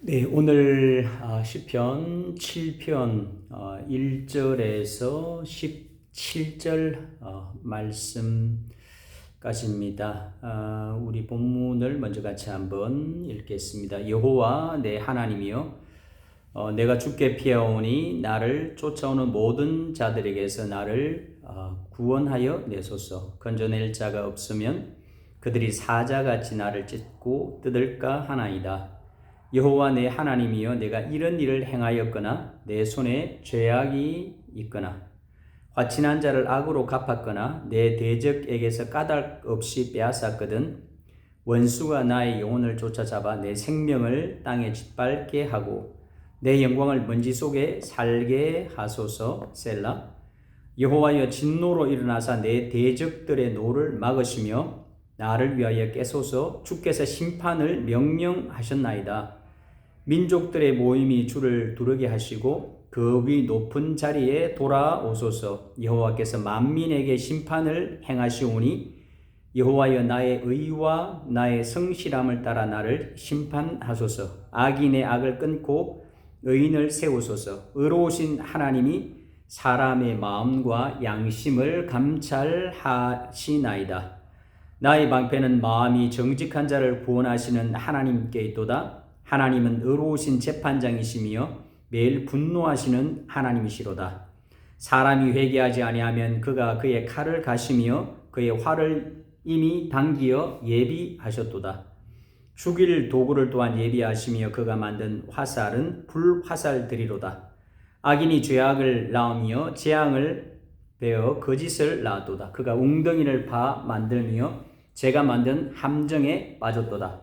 네, 오늘 시편 7편 1절에서 17절 말씀까지입니다. 우리 본문을 먼저 같이 한번 읽겠습니다. 여호와 내 하나님이여, 내가 주께 피하오니 나를 쫓아오는 모든 자들에게서 나를 구원하여 내소서. 건져낼 자가 없으면 그들이 사자같이 나를 찢고 뜯을까 하나이다. 여호와 내 하나님이여, 내가 이런 일을 행하였거나 내 손에 죄악이 있거나 화친한 자를 악으로 갚았거나 내 대적에게서 까닭 없이 빼앗았거든 원수가 나의 영혼을 쫓아잡아 내 생명을 땅에 짓밟게 하고 내 영광을 먼지 속에 살게 하소서. 셀라. 여호와여, 진노로 일어나사 내 대적들의 노를 막으시며 나를 위하여 깨소서. 주께서 심판을 명령하셨나이다. 민족들의 모임이 주를 두르게 하시고 그 위 높은 자리에 돌아오소서. 여호와께서 만민에게 심판을 행하시오니 여호와여, 나의 의와 나의 성실함을 따라 나를 심판하소서. 악인의 악을 끊고 의인을 세우소서. 의로우신 하나님이 사람의 마음과 양심을 감찰하시나이다. 나의 방패는 마음이 정직한 자를 구원하시는 하나님께 있도다. 하나님은 의로우신 재판장이시며 매일 분노하시는 하나님이시로다. 사람이 회개하지 아니하면 그가 그의 칼을 가시며 그의 활을 이미 당기어 예비하셨도다. 죽일 도구를 또한 예비하시며 그가 만든 화살은 불화살들이로다. 악인이 죄악을 낳으며 재앙을 베어 거짓을 낳았도다. 그가 웅덩이를 파 만들며 제가 만든 함정에 빠졌도다.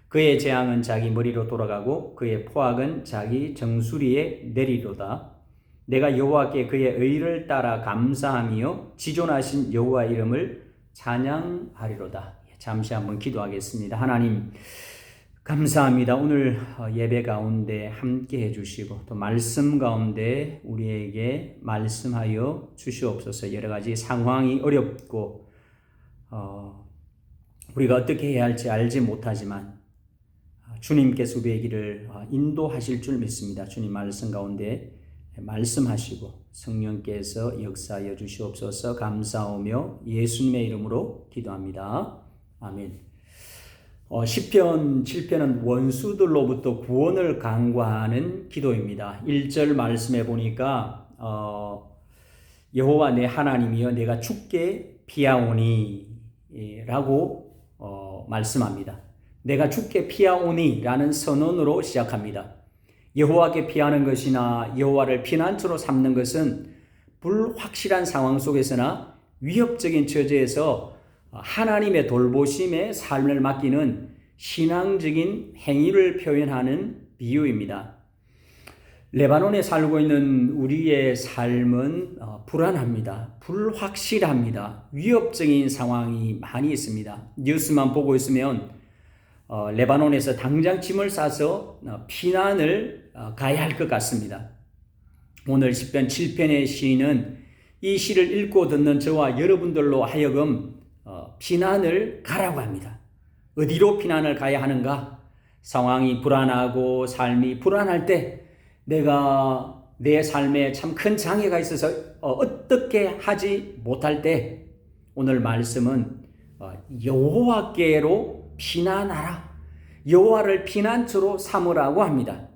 그의 재앙은 자기 머리로 돌아가고 그의 포악은 자기 정수리에 내리로다. 내가 여호와께 그의 의를 따라 감사하며 지존하신 여호와 이름을 찬양하리로다. 잠시 한번 기도하겠습니다. 하나님, 감사합니다. 오늘 예배 가운데 함께 해주시고 또 말씀 가운데 우리에게 말씀하여 주시옵소서. 여러 가지 상황이 어렵고 우리가 어떻게 해야 할지 알지 못하지만 주님께서 우리의 길을 인도하실 줄 믿습니다. 주님 말씀 가운데 말씀하시고 성령께서 역사하여 주시옵소서. 감사하며 예수님의 이름으로 기도합니다. 아멘. 시편 7편은 원수들로부터 구원을 간구하는 기도입니다. 1절 말씀해 보니까 여호와 내 하나님이여, 내가 주께 피하오니 라고 말씀합니다. 내가 주께 피하오니 라는 선언으로 시작합니다. 여호와께 피하는 것이나 여호와를 피난처로 삼는 것은 불확실한 상황 속에서나 위협적인 처지에서 하나님의 돌보심에 삶을 맡기는 신앙적인 행위를 표현하는 비유입니다. 레바논에 살고 있는 우리의 삶은 불안합니다. 불확실합니다. 위협적인 상황이 많이 있습니다. 뉴스만 보고 있으면 레바논에서 당장 짐을 싸서 피난을 가야 할 것 같습니다. 오늘 시편 7편의 시인은 이 시를 읽고 듣는 저와 여러분들로 하여금 피난을 가라고 합니다. 어디로 피난을 가야 하는가? 상황이 불안하고 삶이 불안할 때, 내가 내 삶에 참 큰 장애가 있어서 어떻게 하지 못할 때, 오늘 말씀은 여호와께로 피난하라, 여호와를 피난처로 삼으라고 합니다.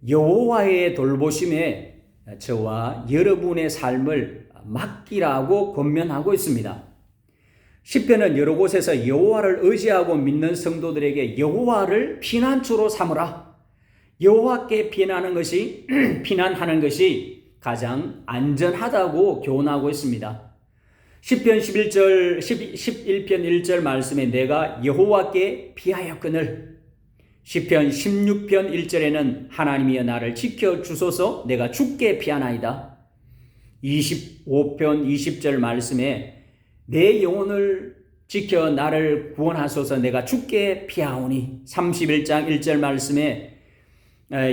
여호와의 돌보심에 저와 여러분의 삶을 맡기라고 권면하고 있습니다. 시편은 여러 곳에서 여호와를 의지하고 믿는 성도들에게 여호와를 피난처로 삼으라, 여호와께 피난하는 것이 가장 안전하다고 교훈하고 있습니다. 시편 11편 1절 말씀에 내가 여호와께 피하였거늘, 시편 16편 1절에는 하나님이여 나를 지켜주소서, 내가 주께 피하나이다. 25편 20절 말씀에 내 영혼을 지켜 나를 구원하소서, 내가 주께 피하오니. 31장 1절 말씀에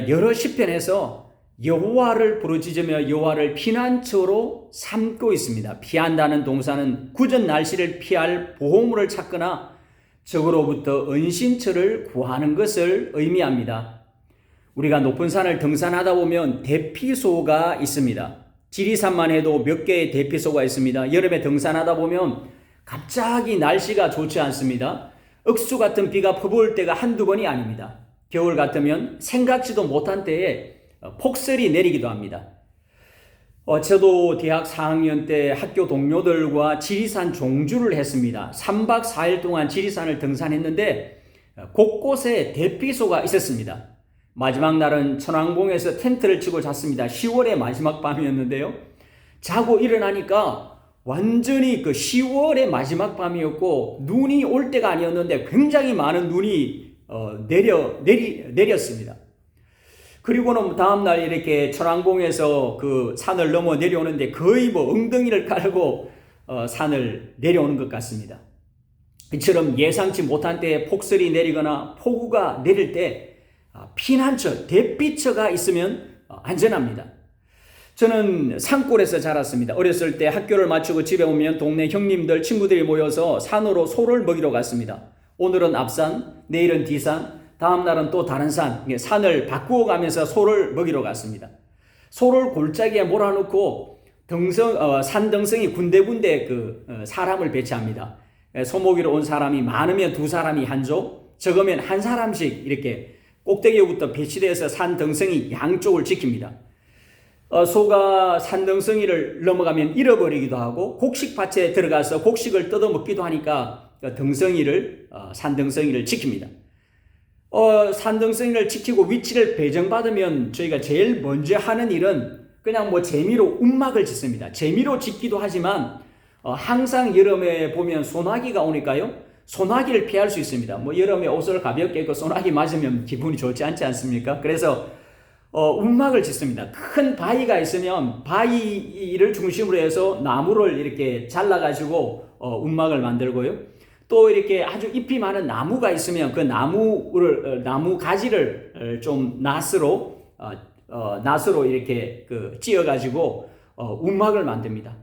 여러 시편에서 여호와를 부르짖으며 여호와를 피난처로 삼고 있습니다. 피한다는 동사는 굳은 날씨를 피할 보호물을 찾거나 적으로부터 은신처를 구하는 것을 의미합니다. 우리가 높은 산을 등산하다 보면 대피소가 있습니다. 지리산만 해도 몇 개의 대피소가 있습니다. 여름에 등산하다 보면 갑자기 날씨가 좋지 않습니다. 억수 같은 비가 퍼부을 때가 한두 번이 아닙니다. 겨울 같으면 생각지도 못한 때에 폭설이 내리기도 합니다. 저도 대학 4학년 때 학교 동료들과 지리산 종주를 했습니다. 3박 4일 동안 지리산을 등산했는데 곳곳에 대피소가 있었습니다. 마지막 날은 천왕봉에서 텐트를 치고 잤습니다. 10월의 마지막 밤이었는데요. 자고 일어나니까 완전히 그 10월의 마지막 밤이었고 눈이 올 때가 아니었는데 굉장히 많은 눈이 내렸습니다. 그리고는 다음날 이렇게 천왕봉에서 그 산을 넘어 내려오는데 거의 뭐 엉덩이를 깔고 산을 내려오는 것 같습니다. 이처럼 예상치 못한 때에 폭설이 내리거나 폭우가 내릴 때 피난처, 대피처가 있으면 안전합니다. 저는 산골에서 자랐습니다. 어렸을 때 학교를 마치고 집에 오면 동네 형님들, 친구들이 모여서 산으로 소를 먹이러 갔습니다. 오늘은 앞산, 내일은 뒤산, 다음 날은 또 다른 산을 바꾸어 가면서 소를 먹이러 갔습니다. 소를 골짜기에 몰아넣고 산등성이 군데군데 사람을 배치합니다. 소 먹이러 온 사람이 많으면 두 사람이 한 조, 적으면 한 사람씩 이렇게 꼭대기부터 배치되어서 산등성이 양쪽을 지킵니다. 소가 산등성이를 넘어가면 잃어버리기도 하고 곡식밭에 들어가서 곡식을 뜯어먹기도 하니까 산등성이를 지킵니다. 산등성이를 지키고 위치를 배정받으면 저희가 제일 먼저 하는 일은 그냥 뭐 재미로 움막을 짓습니다. 재미로 짓기도 하지만 항상 여름에 보면 소나기가 오니까요. 소나기를 피할 수 있습니다. 뭐 여름에 옷을 가볍게 입고 소나기 맞으면 기분이 좋지 않지 않습니까? 그래서 움막을 짓습니다. 큰 바위가 있으면 바위를 중심으로 해서 나무를 이렇게 잘라가지고 움막을 만들고요. 또 이렇게 아주 잎이 많은 나무가 있으면 그 나무 가지를 좀 낫으로 이렇게 찧어가지고 움막을 만듭니다.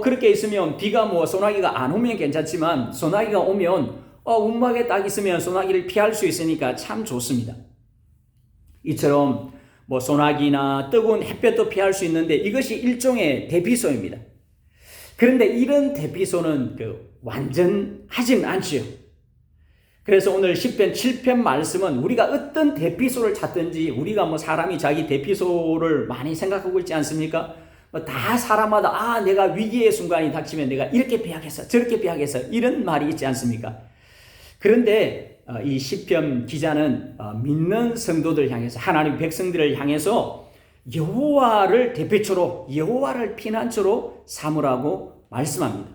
그렇게 있으면 비가 소나기가 안 오면 괜찮지만 소나기가 오면 움막에 딱 있으면 소나기를 피할 수 있으니까 참 좋습니다. 이처럼 소나기나 뜨거운 햇볕도 피할 수 있는데 이것이 일종의 대피소입니다. 그런데 이런 대피소는 완전하진 않지요. 그래서 오늘 10편 7편 말씀은 우리가 어떤 대피소를 찾든지 우리가 사람이 자기 대피소를 많이 생각하고 있지 않습니까? 다 사람마다 내가 위기의 순간이 닥치면 내가 이렇게 피하겠어 저렇게 피하겠어 이런 말이 있지 않습니까? 그런데 이 시편 기자는 믿는 성도들 향해서 하나님 백성들을 향해서 여호와를 대피처로 여호와를 피난처로 삼으라고 말씀합니다.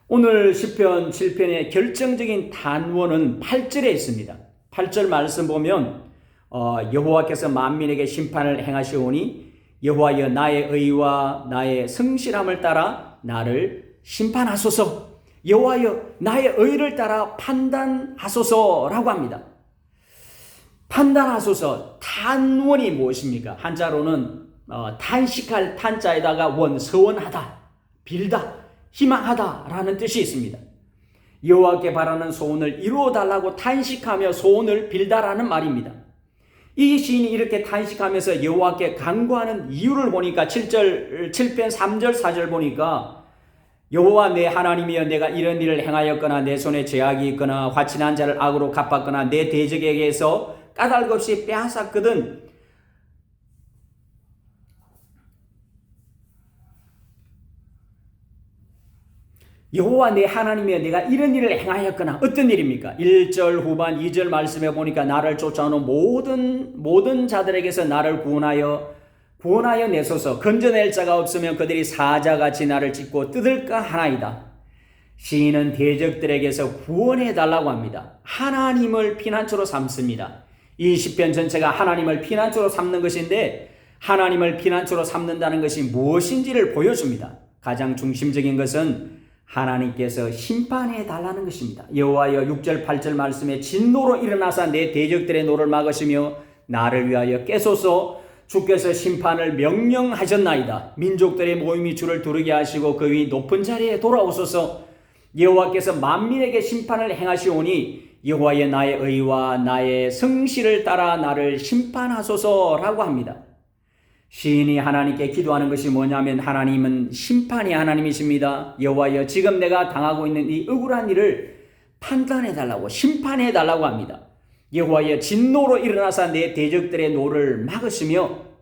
오늘 시편 7편의 결정적인 단원은 8절에 있습니다. 8절 말씀 보면 여호와께서 만민에게 심판을 행하시오니 여호와여 나의 의와 나의 성실함을 따라 나를 심판하소서. 여호와여 나의 의를 따라 판단하소서라고 합니다. 판단하소서. 단원이 무엇입니까? 한자로는 탄식할 탄자에다가 서원하다, 빌다, 희망하다라는 뜻이 있습니다. 여호와께 바라는 소원을 이루어달라고 탄식하며 소원을 빌다라는 말입니다. 이 시인이 이렇게 탄식하면서 여호와께 간구하는 이유를 보니까 7편 3절 4절 보니까 여호와 내 하나님이여 내가 이런 일을 행하였거나 내 손에 죄악이 있거나 화친한 자를 악으로 갚았거나 내 대적에게서 까닭 없이 빼앗았거든. 여호와 내 하나님이여 내가 이런 일을 행하였거나 어떤 일입니까? 1절 후반 2절 말씀에 보니까 나를 쫓아오는 모든 자들에게서 나를 구원하여 내소서. 건져낼 자가 없으면 그들이 사자같이 나를 찢고 뜯을까 하나이다. 시인은 대적들에게서 구원해 달라고 합니다. 하나님을 피난처로 삼습니다. 이 시편 전체가 하나님을 피난처로 삼는 것인데 하나님을 피난처로 삼는다는 것이 무엇인지를 보여줍니다. 가장 중심적인 것은 하나님께서 심판해 달라는 것입니다. 여호와여 6절 8절 말씀에 진노로 일어나사 내 대적들의 노를 막으시며 나를 위하여 깨소서. 주께서 심판을 명령하셨나이다. 민족들의 모임이 주를 두르게 하시고 그 위 높은 자리에 돌아오소서. 여호와께서 만민에게 심판을 행하시오니 여호와여 나의 의와 나의 성실을 따라 나를 심판하소서라고 합니다. 시인이 하나님께 기도하는 것이 뭐냐면 하나님은 심판의 하나님이십니다. 여호와여 지금 내가 당하고 있는 이 억울한 일을 판단해달라고 심판해달라고 합니다. 여호와여 진노로 일어나사 내 대적들의 노를 막으시며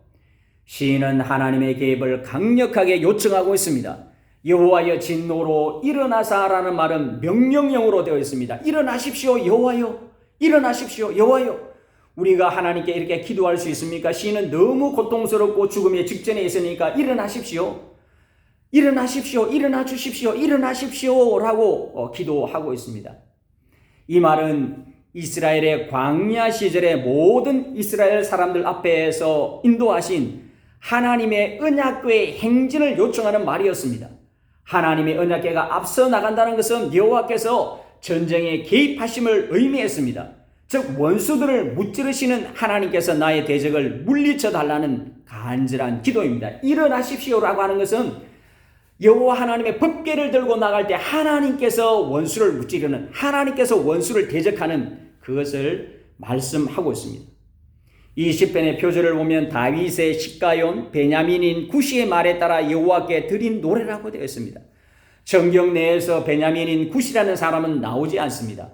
시인은 하나님의 개입을 강력하게 요청하고 있습니다. 여호와여 진노로 일어나사라는 말은 명령형으로 되어 있습니다. 일어나십시오 여호와여, 일어나십시오 여호와여. 우리가 하나님께 이렇게 기도할 수 있습니까? 시인은 너무 고통스럽고 죽음의 직전에 있으니까 일어나십시오, 일어나십시오, 일어나 주십시오, 일어나십시오 라고 기도하고 있습니다. 이 말은 이스라엘의 광야 시절의 모든 이스라엘 사람들 앞에서 인도하신 하나님의 언약궤의 행진을 요청하는 말이었습니다. 하나님의 언약궤가 앞서 나간다는 것은 여호와께서 전쟁에 개입하심을 의미했습니다. 즉 원수들을 무찌르시는 하나님께서 나의 대적을 물리쳐 달라는 간절한 기도입니다. 일어나십시오라고 하는 것은 여호와 하나님의 법궤를 들고 나갈 때 하나님께서 원수를 무찌르는, 하나님께서 원수를 대적하는 그것을 말씀하고 있습니다. 이 시편의 표절을 보면 다윗의 시가yon 베냐민인 구시의 말에 따라 여호와께 드린 노래라고 되어 있습니다. 성경 내에서 베냐민인 구시라는 사람은 나오지 않습니다.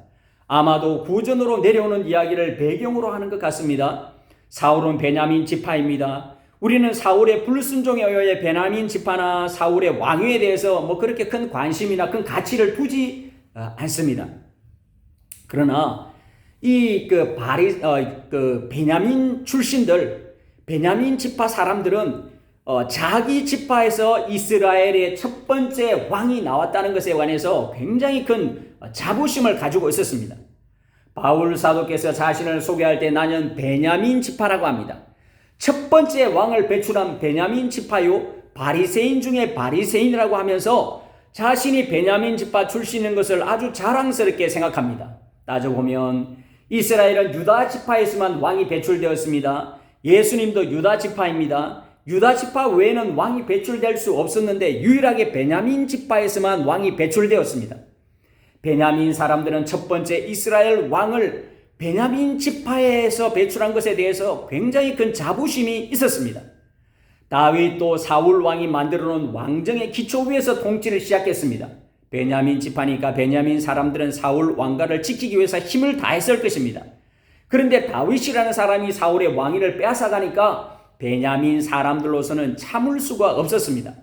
아마도 구전으로 내려오는 이야기를 배경으로 하는 것 같습니다. 사울은 베냐민 지파입니다. 우리는 사울의 불순종에 의해 베냐민 지파나 사울의 왕위에 대해서 그렇게 큰 관심이나 큰 가치를 두지 않습니다. 그러나 베냐민 출신들, 베냐민 지파 사람들은 자기 지파에서 이스라엘의 첫 번째 왕이 나왔다는 것에 관해서 굉장히 큰 자부심을 가지고 있었습니다. 바울 사도께서 자신을 소개할 때 나는 베냐민 지파라고 합니다. 첫 번째 왕을 배출한 베냐민 지파요, 바리새인 중에 바리새인이라고 하면서 자신이 베냐민 지파 출신인 것을 아주 자랑스럽게 생각합니다. 따져보면 이스라엘은 유다 지파에서만 왕이 배출되었습니다. 예수님도 유다 지파입니다. 유다 지파 외에는 왕이 배출될 수 없었는데 유일하게 베냐민 지파에서만 왕이 배출되었습니다. 베냐민 사람들은 첫 번째 이스라엘 왕을 베냐민 지파에서 배출한 것에 대해서 굉장히 큰 자부심이 있었습니다. 다윗도 사울 왕이 만들어 놓은 왕정의 기초 위에서 통치를 시작했습니다. 베냐민 지파니까 베냐민 사람들은 사울 왕가를 지키기 위해서 힘을 다했을 것입니다. 그런데 다윗이라는 사람이 사울의 왕위를 빼앗아가니까 베냐민 사람들로서는 참을 수가 없었습니다.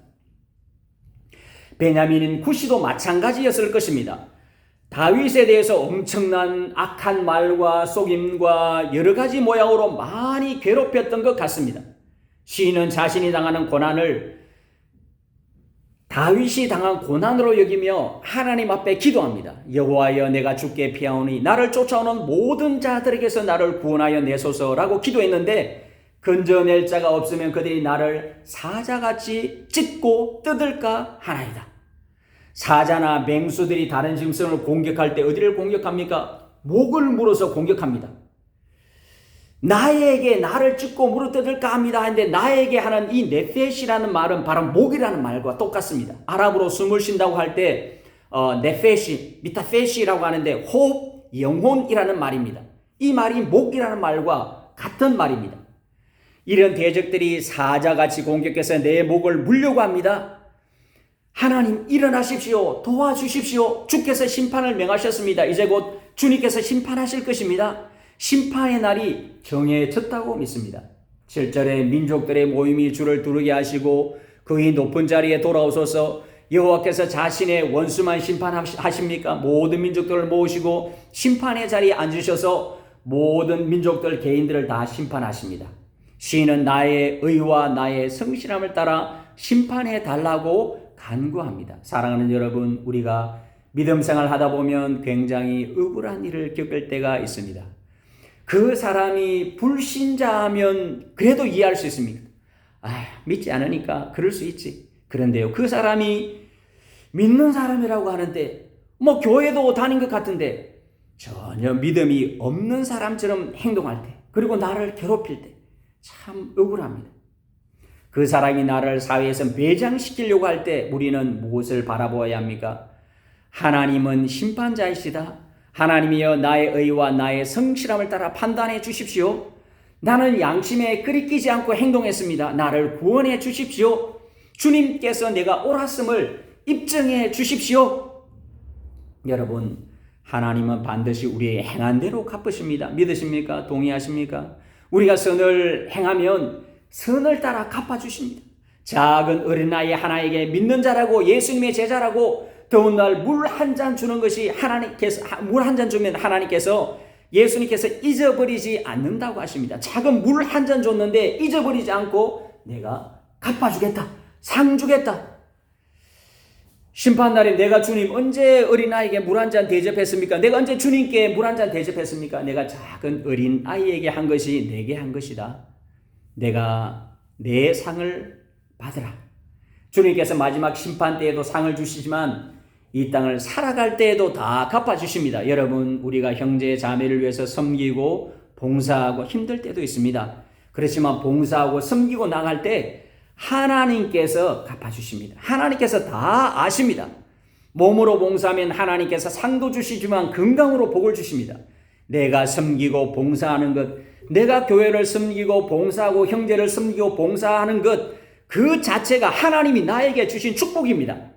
베냐민인 구시도 마찬가지였을 것입니다. 다윗에 대해서 엄청난 악한 말과 속임과 여러 가지 모양으로 많이 괴롭혔던 것 같습니다. 시인은 자신이 당하는 고난을 다윗이 당한 고난으로 여기며 하나님 앞에 기도합니다. 여호와여 내가 주께 피하오니 나를 쫓아오는 모든 자들에게서 나를 구원하여 내소서라고 기도했는데 건져낼 자가 없으면 그들이 나를 사자같이 찢고 뜯을까 하나이다. 사자나 맹수들이 다른 짐승을 공격할 때 어디를 공격합니까? 목을 물어서 공격합니다. 나에게 나를 찢고 물어 뜯을까 합니다 하는데 나에게 하는 이 네페시라는 말은 바로 목이라는 말과 똑같습니다. 아랍어로 숨을 쉰다고 할 때 네페시, 미타페시라고 하는데 호흡, 영혼이라는 말입니다. 이 말이 목이라는 말과 같은 말입니다. 이런 대적들이 사자같이 공격해서 내 목을 물려고 합니다. 하나님 일어나십시오. 도와주십시오. 주께서 심판을 명하셨습니다. 이제 곧 주님께서 심판하실 것입니다. 심판의 날이 정해졌다고 믿습니다. 7절에 민족들의 모임이 주를 두르게 하시고 그의 높은 자리에 돌아오소서. 여호와께서 자신의 원수만 심판하십니까? 모든 민족들을 모으시고 심판의 자리에 앉으셔서 모든 민족들 개인들을 다 심판하십니다. 시인은 나의 의와 나의 성실함을 따라 심판해 달라고 간구합니다. 사랑하는 여러분, 우리가 믿음 생활 하다 보면 굉장히 억울한 일을 겪을 때가 있습니다. 그 사람이 불신자면 그래도 이해할 수 있습니다. 믿지 않으니까 그럴 수 있지. 그런데요, 그 사람이 믿는 사람이라고 하는데 교회도 다닌 것 같은데 전혀 믿음이 없는 사람처럼 행동할 때, 그리고 나를 괴롭힐 때 참 억울합니다. 그 사람이 나를 사회에서 매장시키려고 할 때 우리는 무엇을 바라보아야 합니까? 하나님은 심판자이시다. 하나님이여 나의 의와 나의 성실함을 따라 판단해 주십시오. 나는 양심에 끄리끼지 않고 행동했습니다. 나를 구원해 주십시오. 주님께서 내가 옳았음을 입증해 주십시오. 여러분, 하나님은 반드시 우리의 행한 대로 갚으십니다. 믿으십니까? 동의하십니까? 우리가 선을 행하면 선을 따라 갚아주십니다. 작은 어린아이 하나에게 믿는 자라고 예수님의 제자라고 더운 날 물 한 잔 주는 것이 물 한 잔 주면 예수님께서 잊어버리지 않는다고 하십니다. 작은 물 한 잔 줬는데 잊어버리지 않고 내가 갚아주겠다. 상 주겠다. 심판날에 내가 주님 언제 어린아이에게 물 한 잔 대접했습니까? 내가 언제 주님께 물 한 잔 대접했습니까? 내가 작은 어린아이에게 한 것이 내게 한 것이다. 내가 내 상을 받으라. 주님께서 마지막 심판 때에도 상을 주시지만 이 땅을 살아갈 때에도 다 갚아주십니다. 여러분, 우리가 형제 자매를 위해서 섬기고 봉사하고 힘들 때도 있습니다. 그렇지만 봉사하고 섬기고 나갈 때 하나님께서 갚아주십니다. 하나님께서 다 아십니다. 몸으로 봉사하면 하나님께서 상도 주시지만 건강으로 복을 주십니다. 내가 섬기고 봉사하는 것, 내가 교회를 섬기고 봉사하고 형제를 섬기고 봉사하는 것, 그 자체가 하나님이 나에게 주신 축복입니다.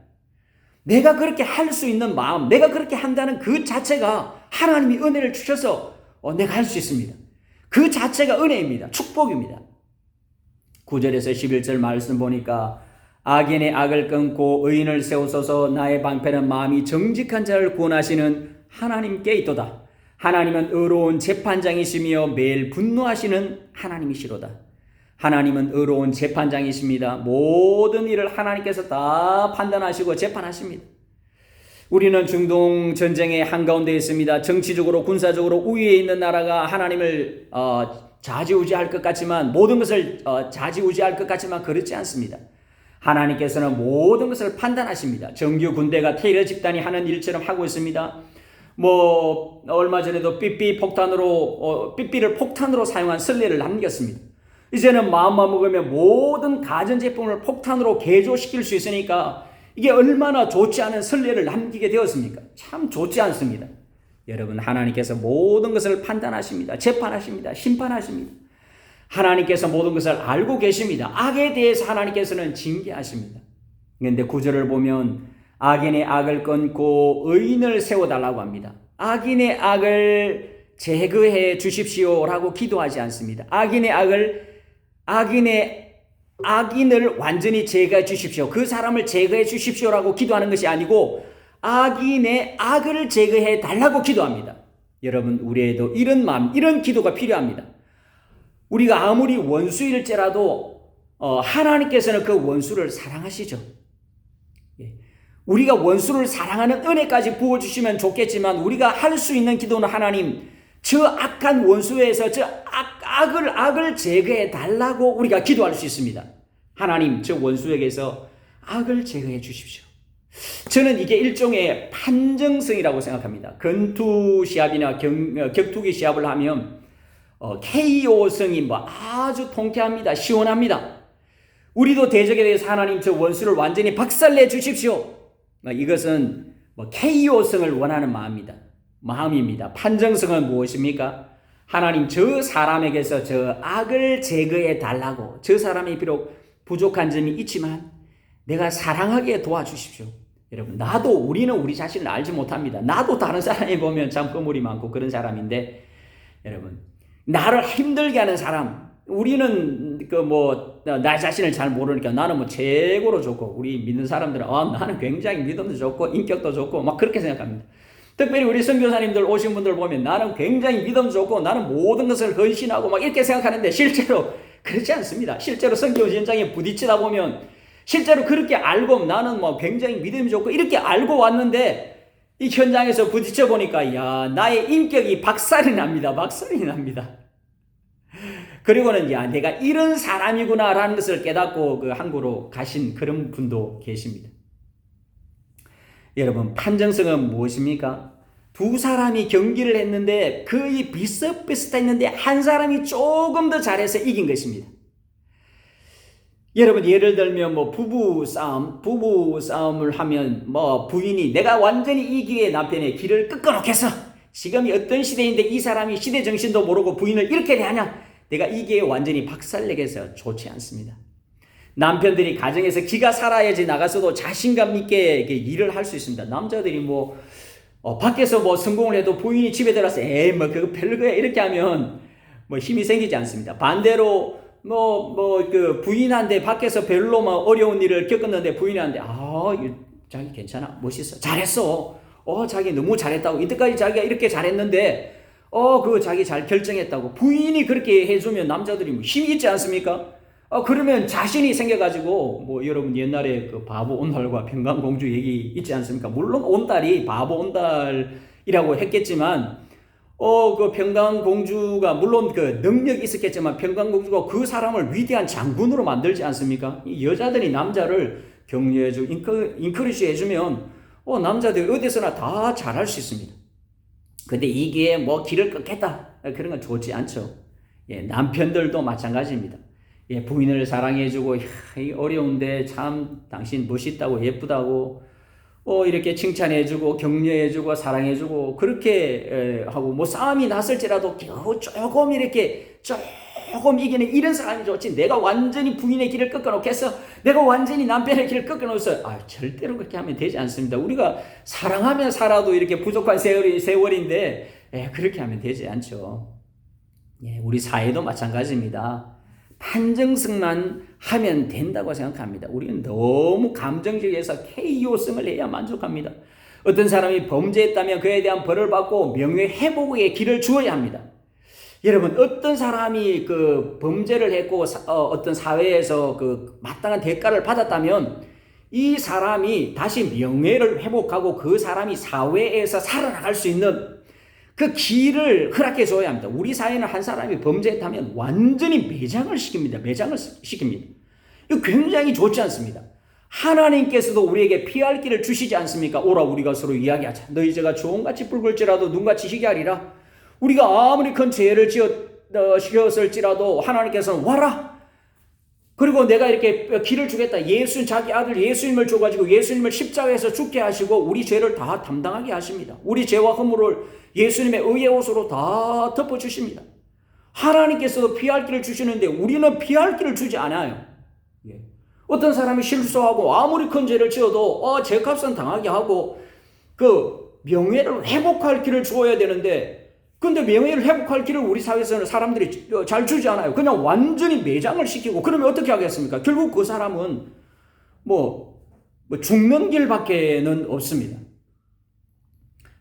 내가 그렇게 할 수 있는 마음, 내가 그렇게 한다는 그 자체가 하나님이 은혜를 주셔서 내가 할 수 있습니다. 그 자체가 은혜입니다. 축복입니다. 9절에서 11절 말씀 보니까 악인의 악을 끊고 의인을 세우소서. 나의 방패는 마음이 정직한 자를 구원하시는 하나님께 있도다. 하나님은 의로운 재판장이시며 매일 분노하시는 하나님이시로다. 하나님은 의로운 재판장이십니다. 모든 일을 하나님께서 다 판단하시고 재판하십니다. 우리는 중동 전쟁의 한가운데 있습니다. 정치적으로 군사적으로 우위에 있는 나라가 하나님을 좌지우지할 것 같지만 모든 것을 좌지우지할 것 같지만 그렇지 않습니다. 하나님께서는 모든 것을 판단하십니다. 정규 군대가 테러 집단이 하는 일처럼 하고 있습니다. 얼마 전에도 삐삐를 폭탄으로 사용한 선례를 남겼습니다. 이제는 마음만 먹으면 모든 가전제품을 폭탄으로 개조시킬 수 있으니까 이게 얼마나 좋지 않은 선례를 남기게 되었습니까? 참 좋지 않습니다. 여러분, 하나님께서 모든 것을 판단하십니다. 재판하십니다. 심판하십니다. 하나님께서 모든 것을 알고 계십니다. 악에 대해서 하나님께서는 징계하십니다. 그런데 9절을 보면 악인의 악을 끊고 의인을 세워달라고 합니다. 악인의 악을 제거해 주십시오라고 기도하지 않습니다. 악인을 완전히 제거해 주십시오. 그 사람을 제거해 주십시오라고 기도하는 것이 아니고 악인의 악을 제거해 달라고 기도합니다. 여러분, 우리에도 이런 마음, 이런 기도가 필요합니다. 우리가 아무리 원수일지라도 하나님께서는 그 원수를 사랑하시죠. 우리가 원수를 사랑하는 은혜까지 부어주시면 좋겠지만 우리가 할 수 있는 기도는 하나님, 저 악한 원수에서 저 악을 제거해 달라고 우리가 기도할 수 있습니다. 하나님, 저 원수에게서 악을 제거해 주십시오. 저는 이게 일종의 판정성이라고 생각합니다. 권투 시합이나 격투기 시합을 하면 KO성이 아주 통쾌합니다. 시원합니다. 우리도 대적에 대해서 하나님, 저 원수를 완전히 박살내 주십시오. 이것은 KO성을 원하는 마음입니다. 판정성은 무엇입니까? 하나님, 저 사람에게서 저 악을 제거해 달라고. 저 사람이 비록 부족한 점이 있지만 내가 사랑하게 도와주십시오. 여러분, 우리는 우리 자신을 알지 못합니다. 나도 다른 사람이 보면 참 허물이 많고 그런 사람인데, 여러분, 나를 힘들게 하는 사람, 우리는 나 자신을 잘 모르니까 나는 최고로 좋고, 우리 믿는 사람들은 나는 굉장히 믿음도 좋고 인격도 좋고 막 그렇게 생각합니다. 특별히 우리 선교사님들 오신 분들 보면 나는 굉장히 믿음 좋고 나는 모든 것을 헌신하고 막 이렇게 생각하는데 실제로 그렇지 않습니다. 실제로 선교 현장에 부딪히다 보면 실제로 그렇게 알고 나는 굉장히 믿음이 좋고 이렇게 알고 왔는데 이 현장에서 부딪혀 보니까 나의 인격이 박살이 납니다. 그리고는 내가 이런 사람이구나라는 것을 깨닫고 그 항구로 가신 그런 분도 계십니다. 여러분, 판정성은 무엇입니까? 두 사람이 경기를 했는데 거의 비슷비슷했는데 한 사람이 조금 더 잘해서 이긴 것입니다. 여러분, 예를 들면 부부 싸움을 하면 부인이 내가 완전히 이 기회에 남편의 길을 끊어놓겠어. 지금이 어떤 시대인데 이 사람이 시대 정신도 모르고 부인을 이렇게 대하냐? 내가 이게 완전히 박살내게서 좋지 않습니다. 남편들이 가정에서 기가 살아야지 나가서도 자신감 있게 일을 할 수 있습니다. 남자들이 밖에서 성공을 해도 부인이 집에 들어와서 그거 별거야 이렇게 하면 힘이 생기지 않습니다. 반대로 부인한테 밖에서 별로 어려운 일을 겪었는데 부인한테 자기 괜찮아, 멋있어, 잘했어, 자기 너무 잘했다고, 이때까지 자기가 이렇게 잘했는데 그거 자기 잘 결정했다고 부인이 그렇게 해주면 남자들이 힘이 있지 않습니까? 그러면 자신이 생겨가지고 여러분 옛날에 그 바보 온달과 평강공주 얘기 있지 않습니까? 물론 온달이 바보 온달이라고 했겠지만 그 평강공주가 물론 그 능력이 있었겠지만 평강공주가 그 사람을 위대한 장군으로 만들지 않습니까? 이 여자들이 남자를 격려해주고 인커리지 해주면 남자들이 어디서나 다 잘할 수 있습니다. 근데 이게 길을 끊겠다 그런 건 좋지 않죠. 남편들도 마찬가지입니다. 부인을 사랑해주고 어려운데 참 당신 멋있다고 예쁘다고 이렇게 칭찬해주고 격려해주고 사랑해주고 그렇게 하고 싸움이 났을지라도 겨우 조금 이기는 이런 사람이 좋지, 내가 완전히 부인의 길을 꺾어놓겠어, 내가 완전히 남편의 길을 꺾어놓았어, 절대로 그렇게 하면 되지 않습니다. 우리가 사랑하며 살아도 이렇게 부족한 세월인데 그렇게 하면 되지 않죠. 우리 사회도 마찬가지입니다. 판정승만 하면 된다고 생각합니다. 우리는 너무 감정적이어서 KO승을 해야 만족합니다. 어떤 사람이 범죄했다면 그에 대한 벌을 받고 명예회복의 길을 주어야 합니다. 여러분, 어떤 사람이 그 범죄를 했고 어떤 사회에서 그 마땅한 대가를 받았다면 이 사람이 다시 명예를 회복하고 그 사람이 사회에서 살아나갈 수 있는 그 길을 허락해 줘야 합니다. 우리 사회는 한 사람이 범죄했다면 완전히 매장을 시킵니다. 이거 굉장히 좋지 않습니다. 하나님께서도 우리에게 피할 길을 주시지 않습니까? 오라 우리가 서로 이야기하자. 너희 죄가 주홍같이 붉을지라도 눈같이 희게 하리라. 우리가 아무리 큰 죄를 지었을지라도 하나님께서는 와라. 그리고 내가 이렇게 길을 주겠다. 자기 아들 예수님을 줘가지고 예수님을 십자가에서 죽게 하시고 우리 죄를 다 담당하게 하십니다. 우리 죄와 허물을 예수님의 의의 옷으로 다 덮어주십니다. 하나님께서도 피할 길을 주시는데 우리는 피할 길을 주지 않아요. 어떤 사람이 실수하고 아무리 큰 죄를 지어도 죄값은 당하게 하고 그 명예를 회복할 길을 주어야 되는데, 근데 명예를 회복할 길을 우리 사회에서는 사람들이 잘 주지 않아요. 그냥 완전히 매장을 시키고 그러면 어떻게 하겠습니까? 결국 그 사람은 죽는 길밖에는 없습니다.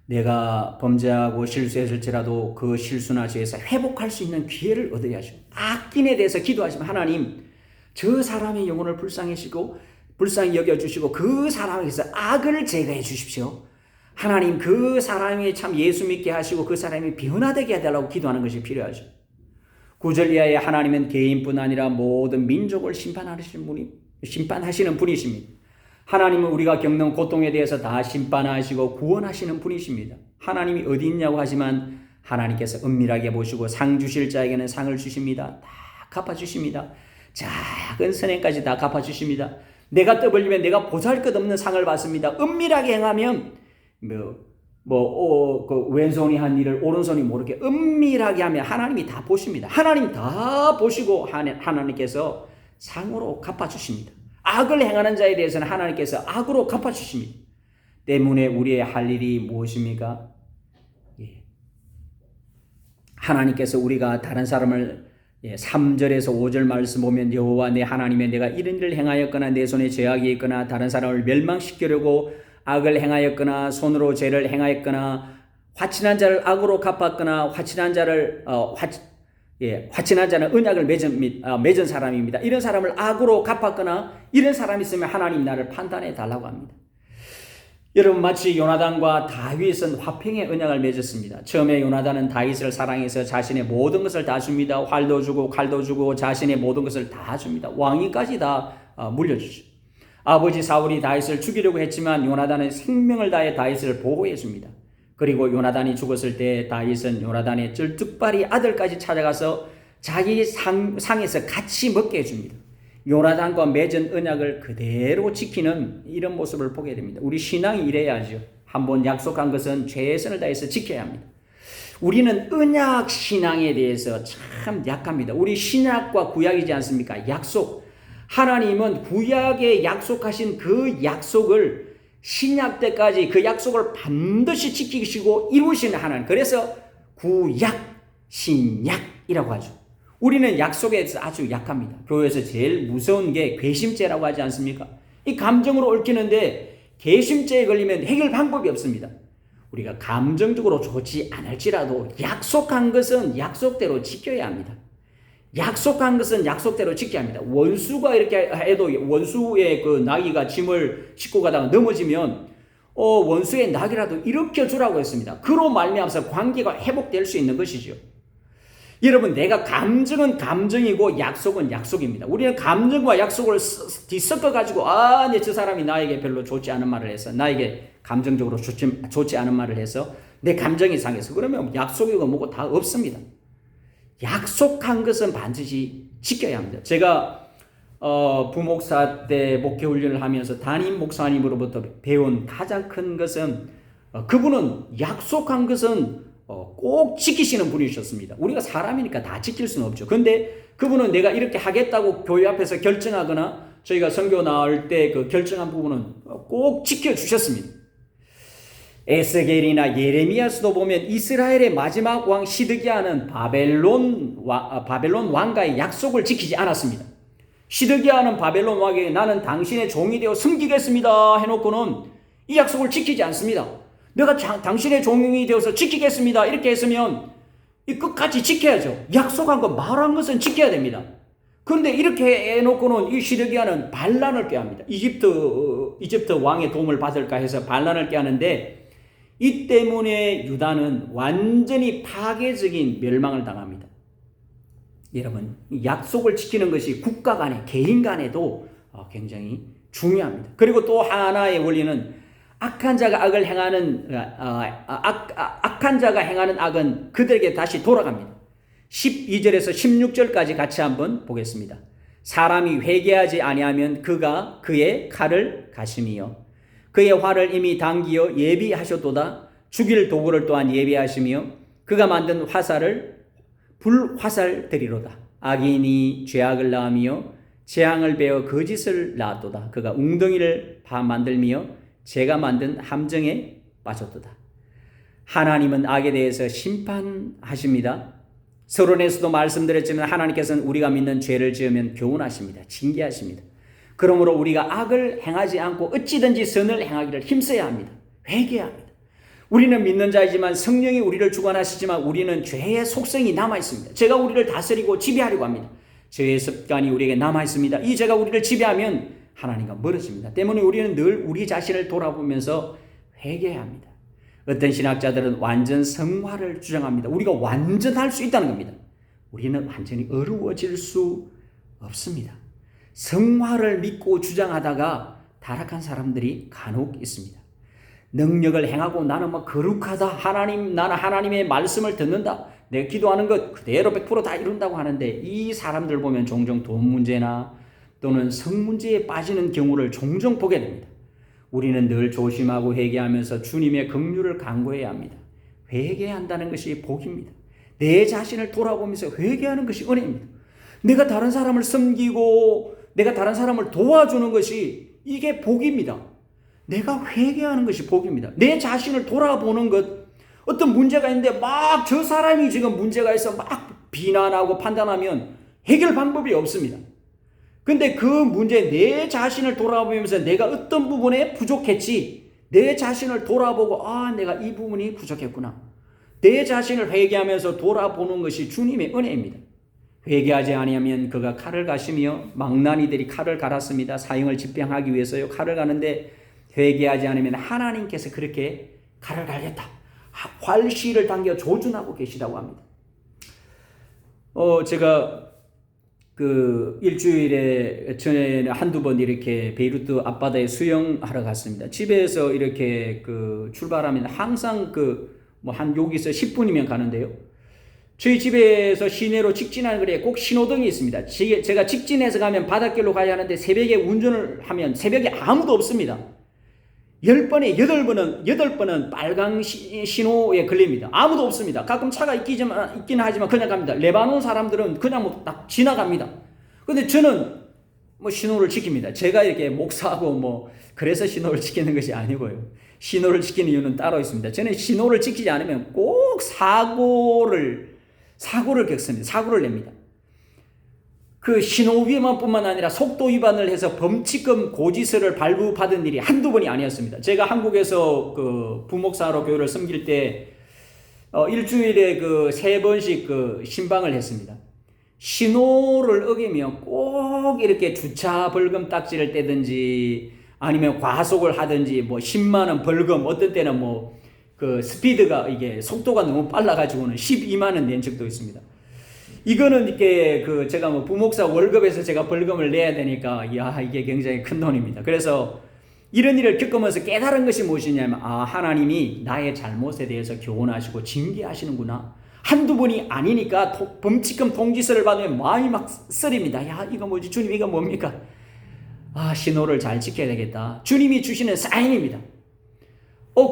내가 범죄하고 실수했을지라도 그 실수나 죄에서 회복할 수 있는 기회를 얻어야 하죠. 악인에 대해서 기도하시면 하나님 저 사람의 영혼을 불쌍히 여겨주시고 그 사람에게서 악을 제거해 주십시오. 하나님 그 사람이 참 예수 믿게 하시고 그 사람이 변화되게 해달라고 기도하는 것이 필요하죠. 9절 이하에 하나님은 개인뿐 아니라 모든 민족을 심판하시는 분이십니다. 하나님은 우리가 겪는 고통에 대해서 다 심판하시고 구원하시는 분이십니다. 하나님이 어디 있냐고 하지만 하나님께서 은밀하게 보시고 상 주실 자에게는 상을 주십니다. 다 갚아주십니다. 작은 선행까지 다 갚아주십니다. 내가 떠벌리면 내가 보잘것없는 상을 받습니다. 은밀하게 행하면 그 왼손이 한 일을 오른손이 모르게 은밀하게 하면 하나님이 다 보십니다. 하나님 다 보시고 하나님께서 상으로 갚아주십니다. 악을 행하는 자에 대해서는 하나님께서 악으로 갚아주십니다. 때문에 우리의 할 일이 무엇입니까? 하나님께서 우리가 다른 사람을 3절에서 5절 말씀 보면 여호와 내 하나님의 내가 이런 일을 행하였거나 내 손에 죄악이 있거나 다른 사람을 멸망시키려고 악을 행하였거나 손으로 죄를 행하였거나 화친한 자를 악으로 갚았거나 화친한 자는 언약을 맺은 사람입니다. 이런 사람을 악으로 갚았거나 이런 사람이 있으면 하나님 나를 판단해 달라고 합니다. 여러분 마치 요나단과 다윗은 화평의 언약을 맺었습니다. 처음에 요나단은 다윗을 사랑해서 자신의 모든 것을 다 줍니다. 활도 주고 칼도 주고 자신의 모든 것을 다 줍니다. 왕위까지 다 물려주죠. 아버지 사울이 다윗을 죽이려고 했지만 요나단은 생명을 다해 다윗을 보호해 줍니다. 그리고 요나단이 죽었을 때 다윗은 요나단의 쩔뚝발이 아들까지 찾아가서 자기 상에서 같이 먹게 해줍니다. 요나단과 맺은 언약을 그대로 지키는 이런 모습을 보게 됩니다. 우리 신앙이 이래야죠. 한번 약속한 것은 최선을 다해서 지켜야 합니다. 우리는 언약 신앙에 대해서 참 약합니다. 우리 신약과 구약이지 않습니까? 약속. 하나님은 구약에 약속하신 그 약속을 신약 때까지 그 약속을 반드시 지키시고 이루시는 하나님. 그래서 구약, 신약이라고 하죠. 우리는 약속에 대해서 아주 약합니다. 교회에서 제일 무서운 게 괘씸죄라고 하지 않습니까? 이 감정으로 얽히는데 괘씸죄에 걸리면 해결 방법이 없습니다. 우리가 감정적으로 좋지 않을지라도 약속한 것은 약속대로 지켜야 합니다. 약속한 것은 약속대로 지켜야 합니다. 원수가 이렇게 해도 원수의 그 나귀가 짐을 싣고 가다가 넘어지면 원수의 나귀라도 일으켜 주라고 했습니다. 그로 말미암아서 관계가 회복될 수 있는 것이죠. 여러분, 내가 감정은 감정이고 약속은 약속입니다. 우리는 감정과 약속을 뒤섞어가지고 저 사람이 나에게 별로 좋지 않은 말을 해서 나에게 감정적으로 좋지 않은 말을 해서 내 감정이 상해서 그러면 약속이고 뭐고 다 없습니다. 약속한 것은 반드시 지켜야 합니다. 제가 부목사 때 목회훈련을 하면서 담임 목사님으로부터 배운 가장 큰 것은 그분은 약속한 것은 꼭 지키시는 분이셨습니다. 우리가 사람이니까 다 지킬 수는 없죠. 근데 그분은 내가 이렇게 하겠다고 교회 앞에서 결정하거나 저희가 선교 나올 때 그 결정한 부분은 꼭 지켜주셨습니다. 에스겔이나 예레미야서도 보면 이스라엘의 마지막 왕 시드기야는 바벨론 왕과의 약속을 지키지 않았습니다. 시드기야는 바벨론 왕에게 나는 당신의 종이 되어 섬기겠습니다 해놓고는 이 약속을 지키지 않습니다. 내가 당신의 종이 되어서 지키겠습니다 이렇게 했으면 이 끝까지 지켜야죠. 약속한 거 말한 것은 지켜야 됩니다. 그런데 이렇게 해놓고는 이 시드기야는 반란을 꾀합니다. 이집트 왕의 도움을 받을까 해서 반란을 꾀하는데 이 때문에 유다는 완전히 파괴적인 멸망을 당합니다. 여러분, 약속을 지키는 것이 국가 간에 개인 간에도 굉장히 중요합니다. 그리고 또 하나의 원리는 악한 자가 행하는 악은 그들에게 다시 돌아갑니다. 12절에서 16절까지 같이 한번 보겠습니다. 사람이 회개하지 아니하면 그가 그의 칼을 가심이요 그의 활을 이미 당기어 예비하셨도다. 죽일 도구를 또한 예비하시며 그가 만든 화살을 불화살되리로다. 악인이 죄악을 낳으며 재앙을 베어 거짓을 낳았도다. 그가 웅덩이를 만들며 제가 만든 함정에 빠졌도다. 하나님은 악에 대해서 심판하십니다. 서론에서도 말씀드렸지만 하나님께서는 우리가 믿는 죄를 지으면 교훈하십니다. 징계하십니다. 그러므로 우리가 악을 행하지 않고 어찌든지 선을 행하기를 힘써야 합니다. 회개합니다. 우리는 믿는 자이지만 성령이 우리를 주관하시지만 우리는 죄의 속성이 남아있습니다. 죄가 우리를 다스리고 지배하려고 합니다. 죄의 습관이 우리에게 남아있습니다. 이 죄가 우리를 지배하면 하나님과 멀어집니다. 때문에 우리는 늘 우리 자신을 돌아보면서 회개해야 합니다. 어떤 신학자들은 완전 성화를 주장합니다. 우리가 완전할 수 있다는 겁니다. 우리는 완전히 어려워질 수 없습니다. 성화를 믿고 주장하다가 타락한 사람들이 간혹 있습니다. 능력을 행하고 나는 거룩하다. 나는 하나님의 말씀을 듣는다. 내가 기도하는 것 그대로 100% 다 이룬다고 하는데 이 사람들 보면 종종 돈 문제나 또는 성 문제에 빠지는 경우를 종종 보게 됩니다. 우리는 늘 조심하고 회개하면서 주님의 긍휼을 간구해야 합니다. 회개한다는 것이 복입니다. 내 자신을 돌아보면서 회개하는 것이 은혜입니다. 내가 다른 사람을 섬기고 내가 다른 사람을 도와주는 것이 이게 복입니다. 내가 회개하는 것이 복입니다. 내 자신을 돌아보는 것, 어떤 문제가 있는데 막 저 사람이 지금 문제가 있어 막 비난하고 판단하면 해결 방법이 없습니다. 근데 그 문제 내 자신을 돌아보면서 내가 어떤 부분에 부족했지, 내 자신을 돌아보고 내가 이 부분이 부족했구나. 내 자신을 회개하면서 돌아보는 것이 주님의 은혜입니다. 회개하지 아니하면 그가 칼을 가시며 망나니들이 칼을 갈았습니다. 사형을 집행하기 위해서요. 칼을 가는데 회개하지 않으면 하나님께서 그렇게 칼을 갈겠다. 활시를 당겨 조준하고 계시다고 합니다. 제가 일주일에 전에 한두 번 이렇게 베이루트 앞바다에 수영하러 갔습니다. 집에서 이렇게 출발하면 항상 여기서 10분이면 가는데요. 저희 집에서 시내로 직진하는 거리에 꼭 신호등이 있습니다. 제가 직진해서 가면 바닷길로 가야 하는데 새벽에 운전을 하면 새벽에 아무도 없습니다. 10번에 8번은 빨강 신호에 걸립니다. 아무도 없습니다. 가끔 차가 있긴 하지만 그냥 갑니다. 레바논 사람들은 그냥 뭐 딱 지나갑니다. 근데 저는 뭐 신호를 지킵니다. 제가 이렇게 목사하고 뭐 그래서 신호를 지키는 것이 아니고요. 신호를 지키는 이유는 따로 있습니다. 저는 신호를 지키지 않으면 꼭 사고를 겪습니다. 사고를 냅니다. 그 신호 위반뿐만 아니라 속도 위반을 해서 범칙금 고지서를 발부받은 일이 한두 번이 아니었습니다. 제가 한국에서 그 부목사로 교회를 섬길 때 일주일에 그 3번씩 그 신방을 했습니다. 신호를 어기면 꼭 이렇게 주차 벌금 딱지를 떼든지 아니면 과속을 하든지 뭐 10만 원 벌금, 어떤 때는 뭐 그 스피드가 이게 속도가 너무 빨라가지고는 12만 원 낸 적도 있습니다. 이거는 이렇게 그 제가 뭐 부목사 월급에서 제가 벌금을 내야 되니까 이게 굉장히 큰 돈입니다. 그래서 이런 일을 겪으면서 깨달은 것이 무엇이냐면 하나님이 나의 잘못에 대해서 교훈하시고 징계하시는구나. 한두 번이 아니니까 범칙금 통지서를 받으면 마음이 막 쓰립니다. 이거 뭐지? 주님 이거 뭡니까? 신호를 잘 지켜야 되겠다. 주님이 주시는 사인입니다.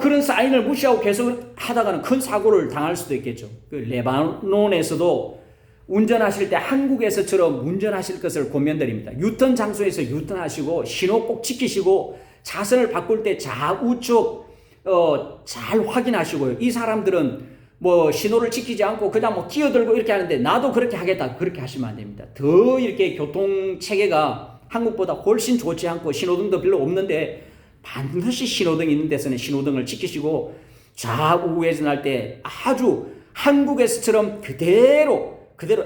그런 사인을 무시하고 계속 하다가는 큰 사고를 당할 수도 있겠죠. 그 레바논에서도 운전하실 때 한국에서처럼 운전하실 것을 권면드립니다. 유턴 장소에서 유턴하시고 신호 꼭 지키시고 차선을 바꿀 때 좌우측 잘 확인하시고요. 이 사람들은 뭐 신호를 지키지 않고 그냥 뭐 끼어들고 이렇게 하는데 나도 그렇게 하겠다. 그렇게 하시면 안 됩니다. 더 이렇게 교통 체계가 한국보다 훨씬 좋지 않고 신호등도 별로 없는데 반드시 신호등 있는 데서는 신호등을 지키시고 좌우회전할 때 아주 한국에서처럼 그대로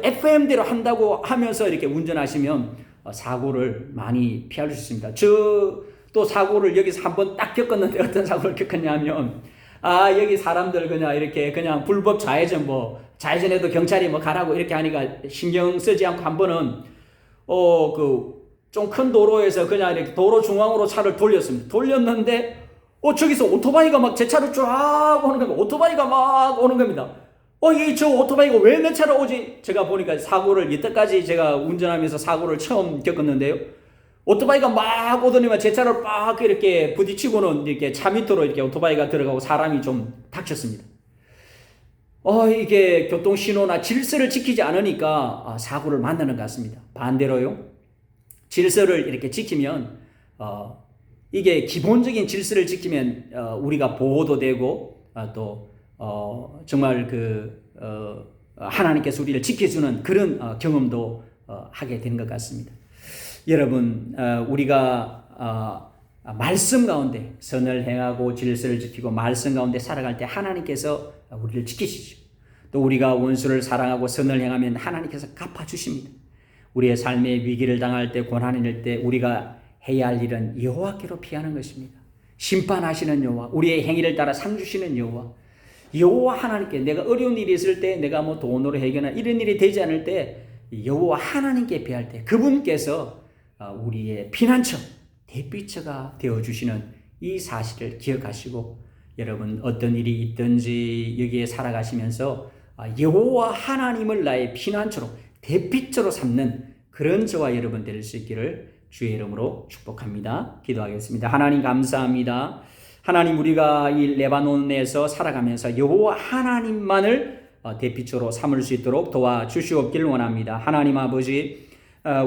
FM대로 한다고 하면서 이렇게 운전하시면 사고를 많이 피할 수 있습니다. 또 사고를 여기서 한번 딱 겪었는데 어떤 사고를 겪었냐면 여기 사람들 그냥 불법 좌회전 좌회전해도 경찰이 가라고 이렇게 하니까 신경 쓰지 않고 한 번은 좀 큰 도로에서 그냥 이렇게 도로 중앙으로 차를 돌렸습니다. 돌렸는데 저기서 오토바이가 막 제 차로 쫙 오는 겁니다. 오토바이가 막 오는 겁니다. 저 오토바이가 왜 내 차로 오지? 제가 보니까 사고를 이때까지 제가 운전하면서 사고를 처음 겪었는데요. 오토바이가 막 오더니만 제 차를 막 이렇게 부딪히고는 이렇게 차 밑으로 이렇게 오토바이가 들어가고 사람이 좀 다쳤습니다. 이게 교통신호나 질서를 지키지 않으니까 사고를 만나는 것 같습니다. 반대로요. 질서를 이렇게 지키면 이게 기본적인 질서를 지키면 우리가 보호도 되고 또 정말 하나님께서 우리를 지켜주는 그런 경험도 하게 되는 것 같습니다. 여러분, 우리가 말씀 가운데 선을 행하고 질서를 지키고 말씀 가운데 살아갈 때 하나님께서 우리를 지키시죠. 또 우리가 원수를 사랑하고 선을 행하면 하나님께서 갚아주십니다. 우리의 삶의 위기를 당할 때, 고난이 될 때 우리가 해야 할 일은 여호와께로 피하는 것입니다. 심판하시는 여호와, 우리의 행위를 따라 상 주시는 여호와 하나님께, 내가 어려운 일이 있을 때, 내가 뭐 돈으로 해결하는 이런 일이 되지 않을 때 여호와 하나님께 피할 때 그분께서 우리의 피난처, 대피처가 되어주시는 이 사실을 기억하시고, 여러분 어떤 일이 있든지 여기에 살아가시면서 여호와 하나님을 나의 피난처로, 대피처로 삼는 그런 저와 여러분 될 수 있기를 주의 이름으로 축복합니다. 기도하겠습니다. 하나님 감사합니다. 하나님, 우리가 이 레바논에서 살아가면서 여호와 하나님만을 대피처로 삼을 수 있도록 도와주시옵기를 원합니다. 하나님 아버지,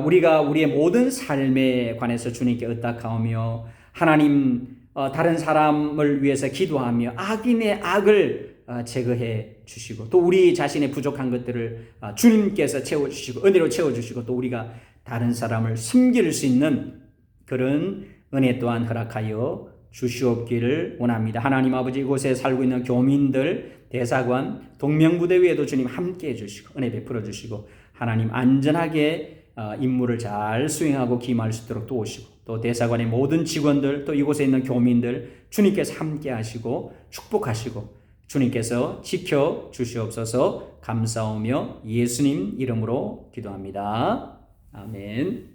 우리가 우리의 모든 삶에 관해서 주님께 의탁하오며 하나님 다른 사람을 위해서 기도하며 악인의 악을 제거해 주시고, 또 우리 자신의 부족한 것들을 주님께서 채워주시고 은혜로 채워주시고, 또 우리가 다른 사람을 섬길 수 있는 그런 은혜 또한 허락하여 주시옵기를 원합니다. 하나님 아버지, 이곳에 살고 있는 교민들, 대사관, 동명부대 위에도 주님 함께 해주시고 은혜 베풀어 주시고, 하나님 안전하게 임무를 잘 수행하고 기임할 수 있도록 도우시고, 또 대사관의 모든 직원들, 또 이곳에 있는 교민들 주님께서 함께 하시고 축복하시고 주님께서 지켜 주시옵소서. 감사하며 예수님 이름으로 기도합니다. 아멘.